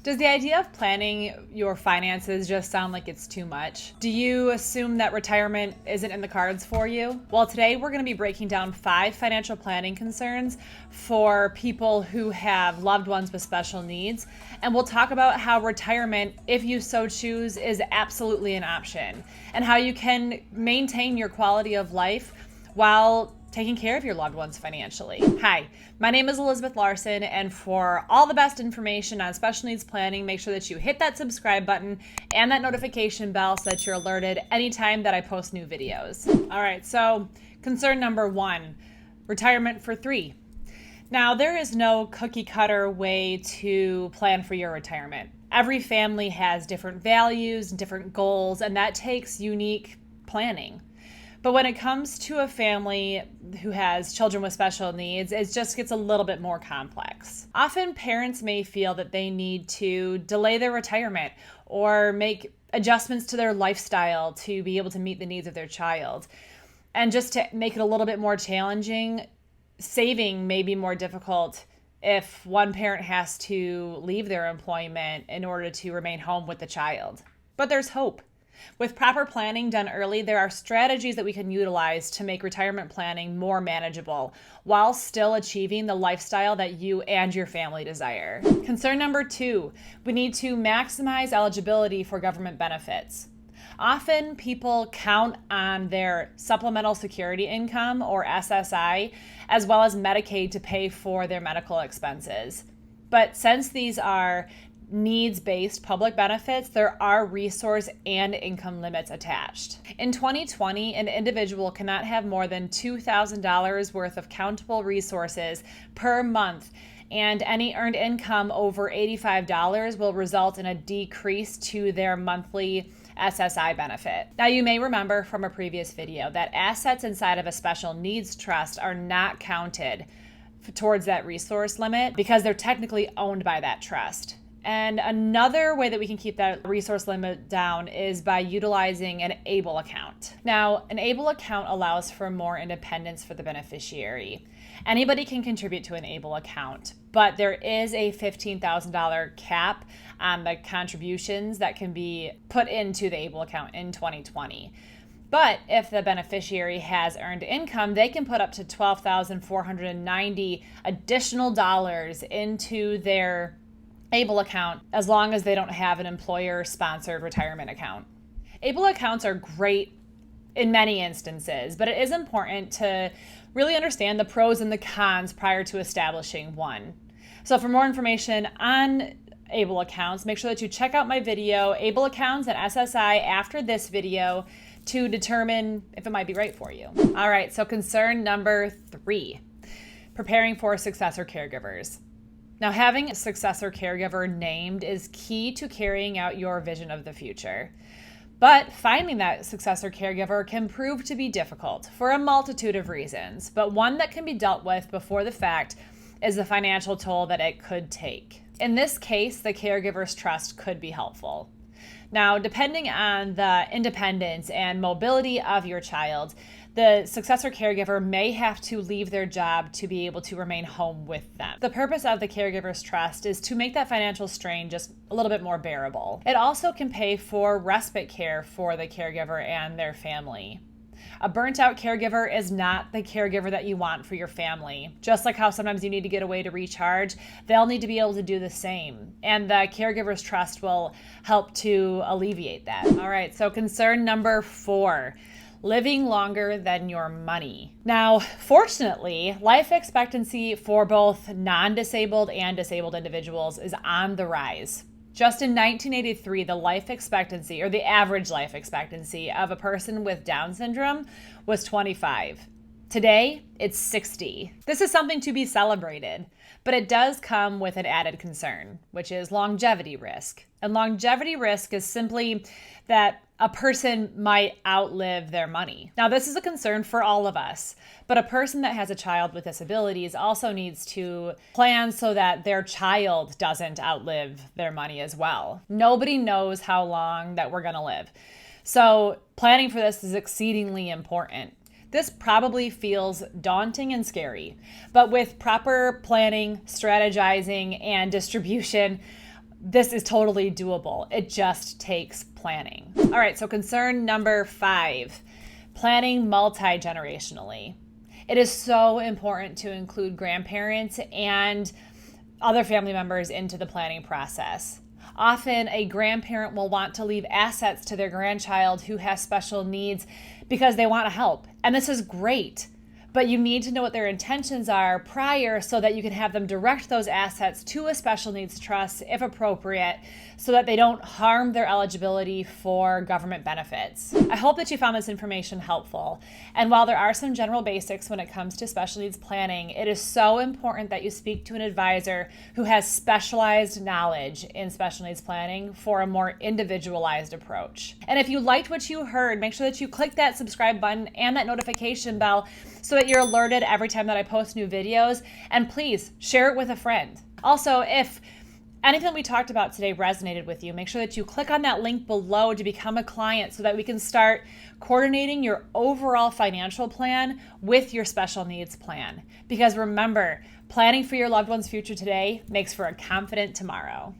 Does the idea of planning your finances just sound like it's too much? Do you assume that retirement isn't in the cards for you? Well, today we're going to be breaking down 5 financial planning concerns for people who have loved ones with special needs. And we'll talk about how retirement, if you so choose, is absolutely an option, and how you can maintain your quality of life while taking care of your loved ones financially. Hi, my name is Elizabeth Larson, and for all the best information on special needs planning, make sure that you hit that subscribe button and that notification bell so that you're alerted anytime that I post new videos. All right, so concern number 1, retirement for 3. Now, there is no cookie cutter way to plan for your retirement. Every family has different values, different goals, and that takes unique planning. But when it comes to a family who has children with special needs, it just gets a little bit more complex. Often parents may feel that they need to delay their retirement or make adjustments to their lifestyle to be able to meet the needs of their child. And just to make it a little bit more challenging, saving may be more difficult if one parent has to leave their employment in order to remain home with the child. But there's hope. With proper planning done early, there are strategies that we can utilize to make retirement planning more manageable while still achieving the lifestyle that you and your family desire. Concern number 2, we need to maximize eligibility for government benefits. Often people count on their supplemental security income, or SSI, as well as Medicaid to pay for their medical expenses. But since these are needs-based public benefits, there are resource and income limits attached. In 2020, an individual cannot have more than $2,000 worth of countable resources per month, and any earned income over $85 will result in a decrease to their monthly SSI benefit. Now, you may remember from a previous video that assets inside of a special needs trust are not counted towards that resource limit because they're technically owned by that trust. And another way that we can keep that resource limit down is by utilizing an ABLE account. Now, an ABLE account allows for more independence for the beneficiary. Anybody can contribute to an ABLE account, but there is a $15,000 cap on the contributions that can be put into the ABLE account in 2020. But if the beneficiary has earned income, they can put up to $12,490 additional dollars into their ABLE account as long as they don't have an employer-sponsored retirement account. ABLE accounts are great in many instances, but it is important to really understand the pros and the cons prior to establishing one. So for more information on ABLE accounts, make sure that you check out my video, ABLE accounts and SSI, after this video to determine if it might be right for you. All right, so concern number 3, preparing for successor caregivers. Now, having a successor caregiver named is key to carrying out your vision of the future. But finding that successor caregiver can prove to be difficult for a multitude of reasons, but one that can be dealt with before the fact is the financial toll that it could take. In this case, the caregiver's trust could be helpful. Now, depending on the independence and mobility of your child, the successor caregiver may have to leave their job to be able to remain home with them. The purpose of the caregiver's trust is to make that financial strain just a little bit more bearable. It also can pay for respite care for the caregiver and their family. A burnt-out caregiver is not the caregiver that you want for your family. Just like how sometimes you need to get away to recharge, they'll need to be able to do the same. And the caregiver's trust will help to alleviate that. All right, so concern number 4. Living longer than your money. Now, fortunately, life expectancy for both non-disabled and disabled individuals is on the rise. Just in 1983, the life expectancy, or the average life expectancy of a person with Down syndrome was 25. Today, it's 60. This is something to be celebrated, but it does come with an added concern, which is longevity risk. And longevity risk is simply that a person might outlive their money. Now, this is a concern for all of us, but a person that has a child with disabilities also needs to plan so that their child doesn't outlive their money as well. Nobody knows how long that we're gonna live. So planning for this is exceedingly important. This probably feels daunting and scary, but with proper planning, strategizing, and distribution, this is totally doable. It just takes planning. All right, so concern number 5, planning multi-generationally. It is so important to include grandparents and other family members into the planning process. Often a grandparent will want to leave assets to their grandchild who has special needs because they want to help. And this is great. But you need to know what their intentions are prior so that you can have them direct those assets to a special needs trust if appropriate, so that they don't harm their eligibility for government benefits. I hope that you found this information helpful. And while there are some general basics when it comes to special needs planning, it is so important that you speak to an advisor who has specialized knowledge in special needs planning for a more individualized approach. And if you liked what you heard, make sure that you click that subscribe button and that notification bell so that you're alerted every time that I post new videos. And please share it with a friend. Also, if anything that we talked about today resonated with you, make sure that you click on that link below to become a client so that we can start coordinating your overall financial plan with your special needs plan. Because remember, planning for your loved one's future today makes for a confident tomorrow.